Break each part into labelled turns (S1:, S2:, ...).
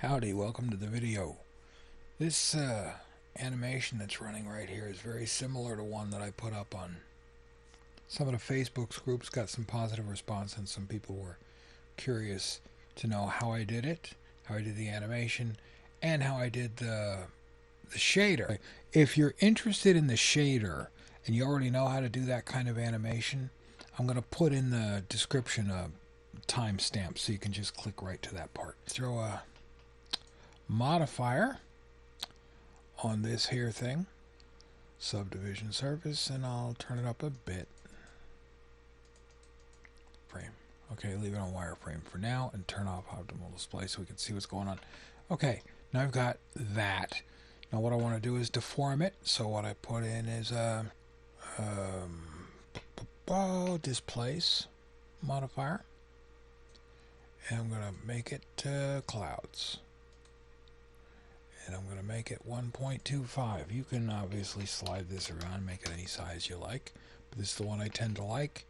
S1: Howdy, welcome to the video. This animation that's running right here is very similar to one that I put up on some of the Facebook groups. Got some positive response, and some people were curious to know how I did it, how I did the animation, and how I did the shader. If you're interested in the shader and you already know how to do that kind of animation, I'm going to put in the description a timestamp so you can just click right to that part. Throw a modifier on this here thing, subdivision surface, and I'll turn it up a bit. Frame. Okay, leave it on wireframe for now and turn off optimal display so we can see what's going on. Okay, now I've got that. Now what I want to do is deform it, so what I put in is a displace modifier, and I'm going to make it clouds. And I'm going to make it 1.25. You can obviously slide this around, make it any size you like, but this is the one I tend to like.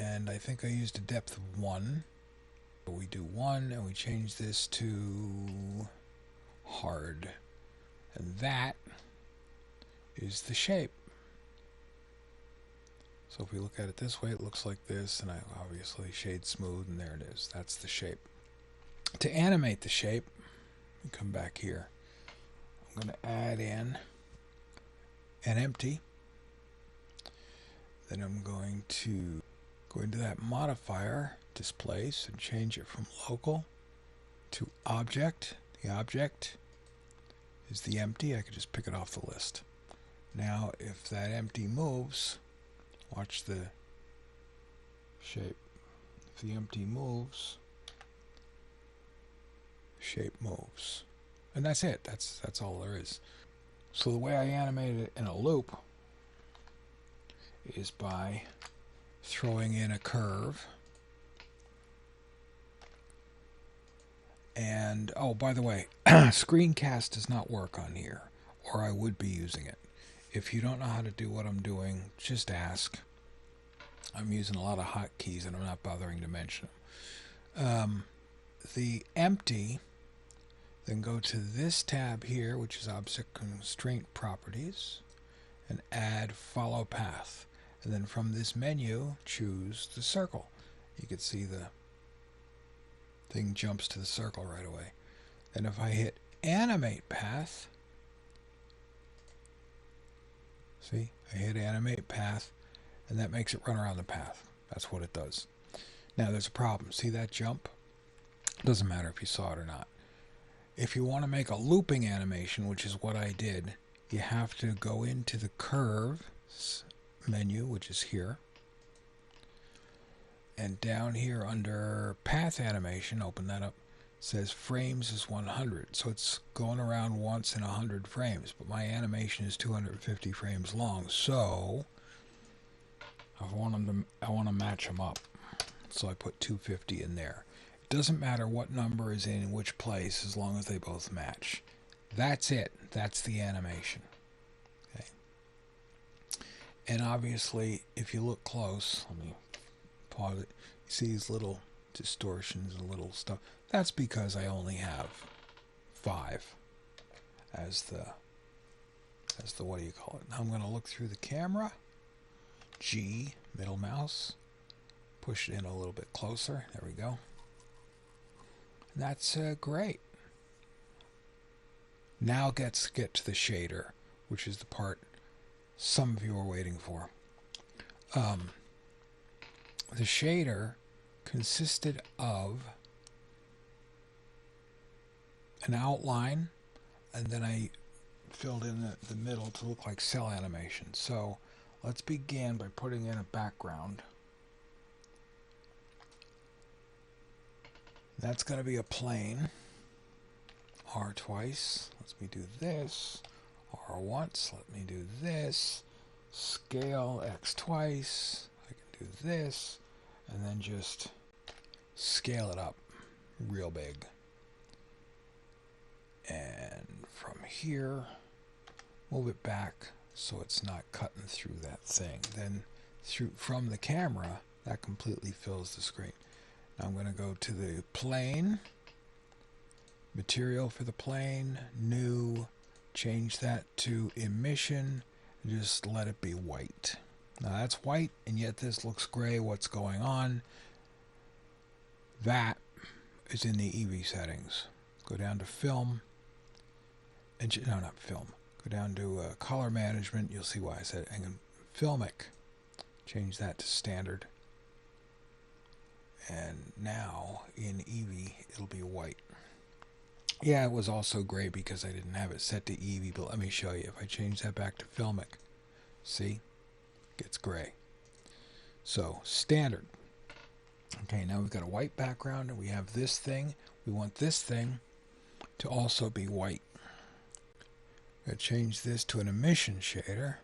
S1: And I think I used a depth of 1. So we do 1, and we change this to hard. And that is the shape. So if we look at it this way, it looks like this, and I obviously shade smooth, and there it is. That's the shape. To animate the shape, you come back here. I'm going to add in an empty. Then I'm going to go into that modifier, displace, and change it from local to object. The object is the empty. I could just pick it off the list. Now, if that empty moves, watch the shape. If the empty moves, shape moves. And that's it. That's all there is. So the way I animate it in a loop is by throwing in a curve. And, oh, by the way, screencast does not work on here, or I would be using it. If you don't know how to do what I'm doing, just ask. I'm using a lot of hotkeys, and I'm not bothering to mention them. The empty, then go to this tab here, which is Object Constraint Properties, and add Follow Path. And then from this menu, choose the circle. You can see the thing jumps to the circle right away. Then if I hit Animate Path, see, I hit Animate Path, and that makes it run around the path. That's what it does. Now there's a problem. See that jump? Doesn't matter if you saw it or not. If you want to make a looping animation, which is what I did, you have to go into the curves menu, which is here. And down here under path animation, open that up, says frames is 100. So it's going around once in 100 frames, but my animation is 250 frames long. So I want to match them up. So I put 250 in there. It doesn't matter what number is in which place as long as they both match. That's it. That's the animation. Okay. And obviously, if you look close, let me pause it. You see these little distortions and little stuff. That's because I only have 5 as the what do you call it? Now I'm going to look through the camera. G, middle mouse. Push it in a little bit closer. There we go. And that's great. Now let's get to the shader, which is the part some of you are waiting for. The shader consisted of an outline, and then I filled in the middle to look like cell animation. So let's begin by putting in a background. That's going to be a plane. R twice. Let me do this. R once. Let me do this. Scale X twice. I can do this. And then just scale it up real big. And from here, move it back so it's not cutting through that thing. Then from the camera, that completely fills the screen. Now I'm going to go to the plane, Material for the plane, new, change that to emission, and just let it be white. Now that's white, and yet this looks gray. What's going on? That is in the Eevee settings. Go down to film, and no, not film. Go down to color management. You'll see why I said and filmic. Change that to standard. And now in Eevee, it'll be white. Yeah, it was also gray because I didn't have it set to Eevee, but let me show you. If I change that back to filmic, see? It gets gray. So, standard. Okay, now we've got a white background, and we have this thing. We want this thing to also be white. I'm going to change this to an emission shader.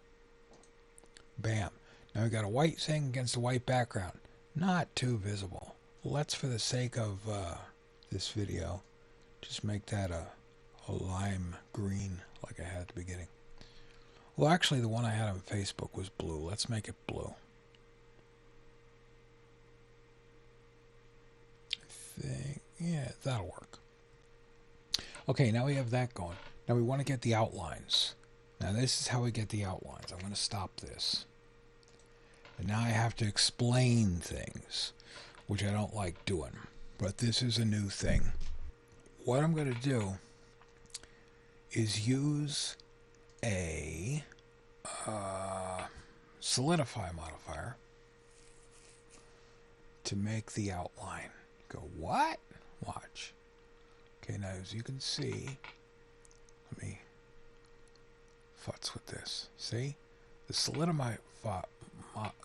S1: Bam. Now we've got a white thing against a white background. Not too visible. Let's, for the sake of this video, just make that a lime green like I had at the beginning. Well, actually, the one I had on Facebook was blue. Let's make it blue. I think, yeah, that'll work. Okay, now we have that going. Now we want to get the outlines. Now this is how we get the outlines. I'm going to stop this. And now I have to explain things, which I don't like doing. But this is a new thing. What I'm going to do is use a solidify modifier to make the outline. Go, what? Watch. Okay, now as you can see, let me futz with this. See? The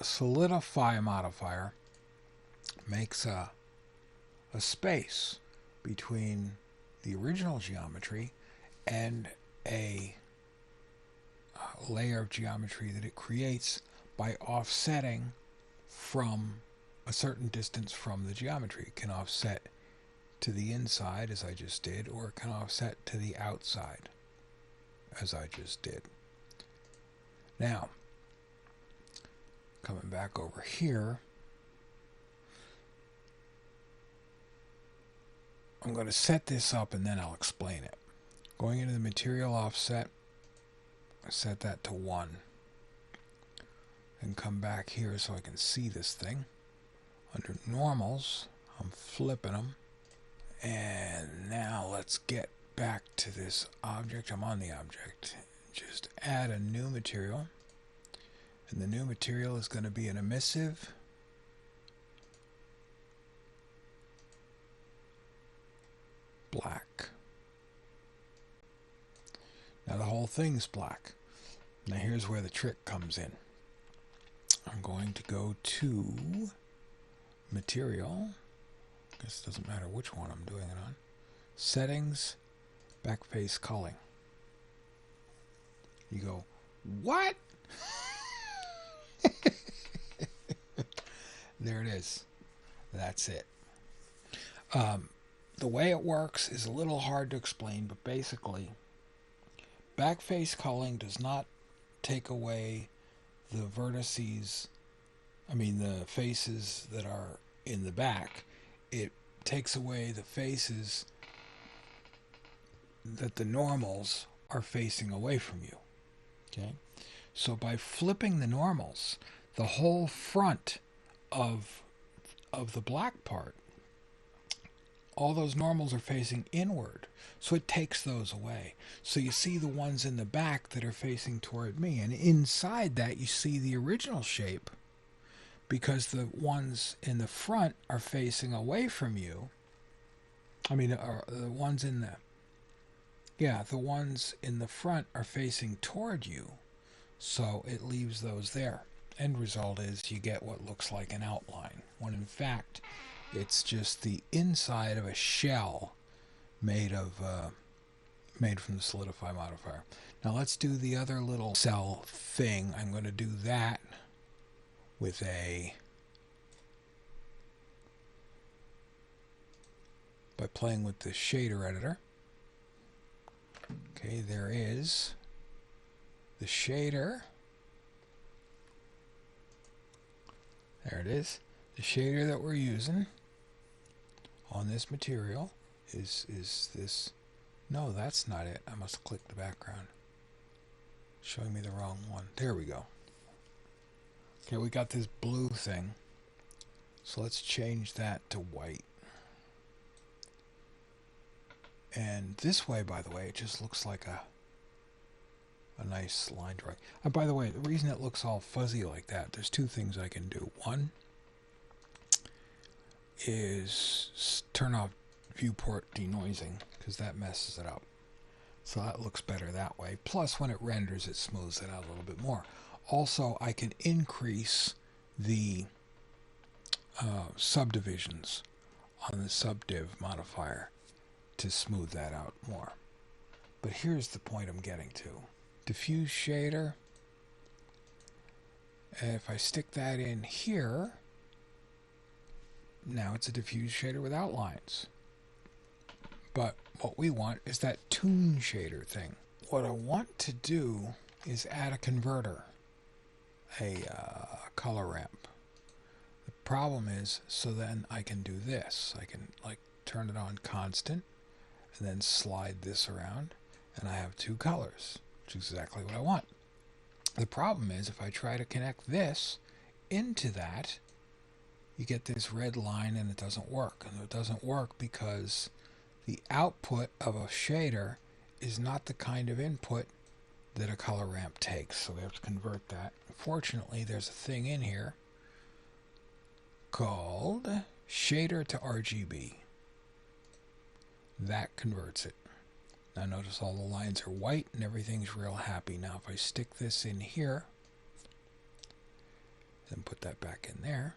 S1: solidify modifier makes a space between the original geometry and a layer of geometry that it creates by offsetting from a certain distance from the geometry. It can offset to the inside, as I just did, or it can offset to the outside, as I just did. Now, coming back over here, I'm going to set this up and then I'll explain it. Going into the material offset, I set that to 1. And come back here so I can see this thing. Under normals, I'm flipping them. And now let's get back to this object. I'm on the object. Just add a new material. And the new material is going to be an emissive. Black. Now the whole thing's black. Now here's where the trick comes in. I'm going to go to material. I guess it doesn't matter which one I'm doing it on. Settings, backface culling. You go, what? There it is. That's it. The way it works is a little hard to explain, but basically, backface culling does not take away the vertices, the faces that are in the back. It takes away the faces that the normals are facing away from you. Okay? So by flipping the normals, the whole front of the black part, all those normals are facing inward. So it takes those away. So you see the ones in the back that are facing toward me. And inside that, you see the original shape, because the ones in the front are facing away from you. The ones in the front are facing toward you. So it leaves those there. End result is you get what looks like an outline, when in fact it's just the inside of a shell made from the solidify modifier. Now let's do the other little cell thing. I'm going to do that with by playing with the shader editor. Okay, there is the shader. There it is. The shader that we're using on this material is this No, that's not it. I must click the background. Showing me the wrong one. There we go. Okay, we got this blue thing. So let's change that to white. And this way, by the way, it just looks like a nice line drawing. And by the way, the reason it looks all fuzzy like that, there's two things I can do. One is turn off viewport denoising, because that messes it up. So that looks better that way. Plus, when it renders, it smooths it out a little bit more. Also, I can increase the subdivisions on the subdiv modifier to smooth that out more. But here's the point I'm getting to. Diffuse shader. And if I stick that in here, now it's a diffuse shader without lines. But what we want is that Toon shader thing. What I want to do is add a converter, a color ramp. The problem is, so then I can do this. I can like turn it on constant and then slide this around, and I have two colors, which is exactly what I want. The problem is, if I try to connect this into that, you get this red line and it doesn't work. And it doesn't work because the output of a shader is not the kind of input that a color ramp takes. So we have to convert that. Fortunately, there's a thing in here called shader to RGB. That converts it. Now notice all the lines are white and everything's real happy. Now if I stick this in here, then put that back in there,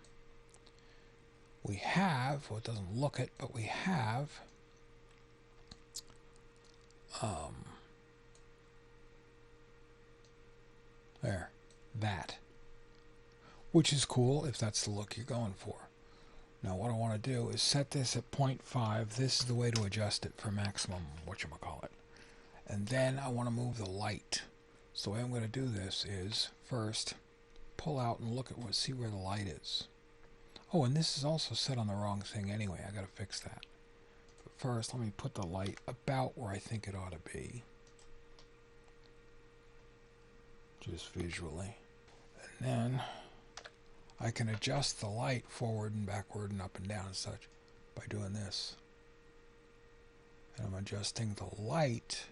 S1: we have, well, it doesn't look it, but we have there, that, which is cool if that's the look you're going for. Now what I want to do is set this at 0.5. This is the way to adjust it for maximum whatchamacallit. And then I want to move the light. So the way I'm going to do this is first pull out and look at what, see where the light is. Oh, and this is also set on the wrong thing anyway. I got to fix that. But first, let me put the light about where I think it ought to be. Just visually. And then I can adjust the light forward and backward and up and down and such by doing this. And I'm adjusting the light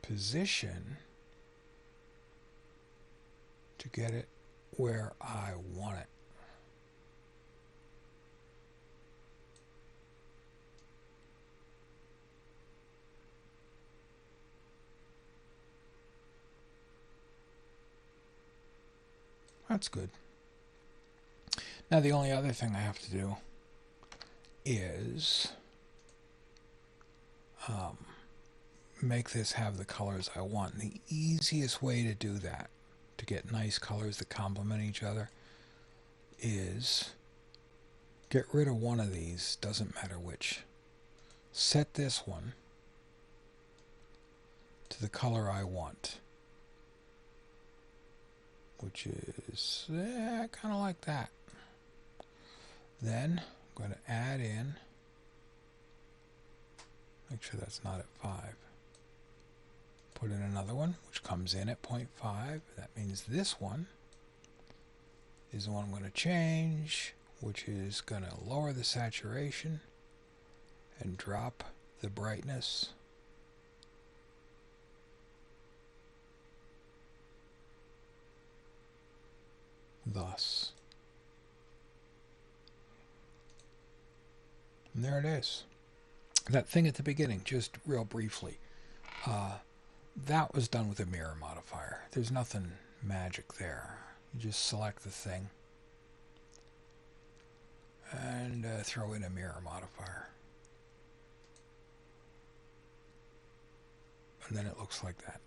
S1: position to get it where I want it. That's good. Now the only other thing I have to do is make this have the colors I want. And the easiest way to do that, to get nice colors that complement each other, is get rid of one of these, doesn't matter which. Set this one to the color I want, which is kind of like that. Then I'm going to add in, make sure that's not at 5. Put in another one, which comes in at 0.5. That means this one is the one I'm going to change, which is going to lower the saturation and drop the brightness. Thus. And there it is. That thing at the beginning, just real briefly, that was done with a mirror modifier. There's nothing magic there. You just select the thing and throw in a mirror modifier. And then it looks like that.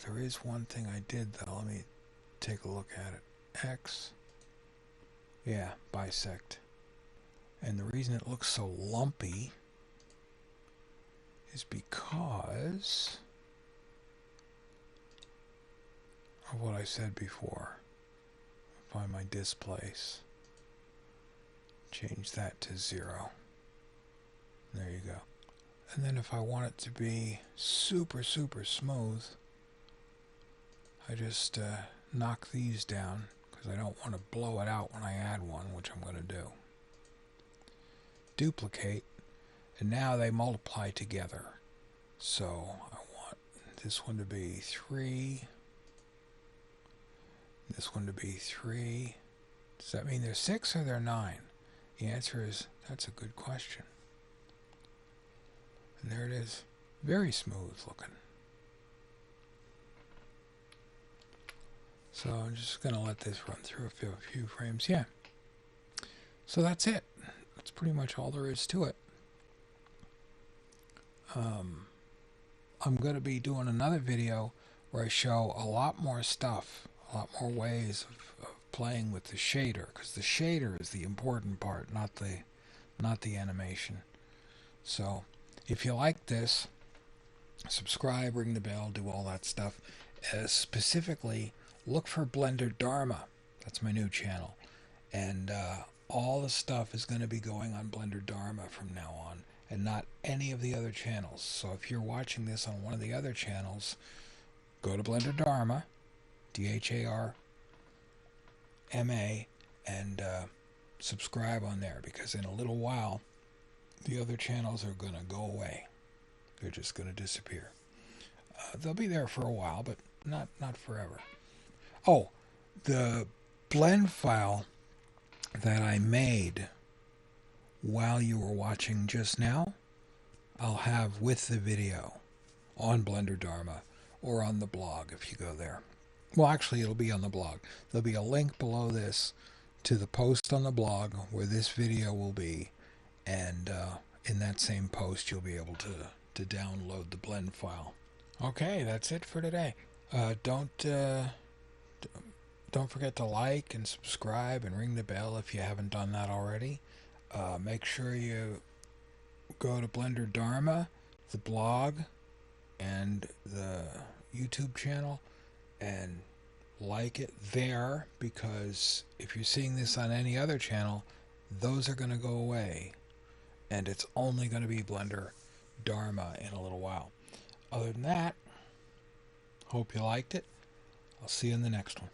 S1: There is one thing I did though. Let me take a look at it. X. Yeah, bisect. And the reason it looks so lumpy is because of what I said before. Find my displace. Change that to 0. There you go. And then if I want it to be super, super smooth, I just knock these down because I don't want to blow it out when I add one, which I'm going to do. Duplicate, and now they multiply together. So I want this one to be 3, this one to be 3. Does that mean they're 6 or they're 9? The answer is, that's a good question. And there it is. Very smooth looking. So I'm just going to let this run through a few frames. Yeah. So that's it. That's pretty much all there is to it. I'm going to be doing another video where I show a lot more stuff, a lot more ways of playing with the shader, because the shader is the important part, not the animation. So if you like this, subscribe, ring the bell, do all that stuff. Specifically, look for BlenderDharma. That's my new channel. And all the stuff is going to be going on BlenderDharma from now on, and not any of the other channels. So if you're watching this on one of the other channels, go to BlenderDharma, DHARMA, and subscribe on there, because in a little while, the other channels are going to go away. They're just going to disappear. They'll be there for a while, but not forever. Oh, the blend file that I made while you were watching just now, I'll have with the video on BlenderDharma or on the blog if you go there. Well, actually, it'll be on the blog. There'll be a link below this to the post on the blog where this video will be, and in that same post you'll be able to download the blend file. Okay, that's it for today. Don't forget to like and subscribe and ring the bell if you haven't done that already. Make sure you go to BlenderDharma, the blog, and the YouTube channel, and like it there, because if you're seeing this on any other channel, those are going to go away, and it's only going to be BlenderDharma in a little while. Other than that, hope you liked it. I'll see you in the next one.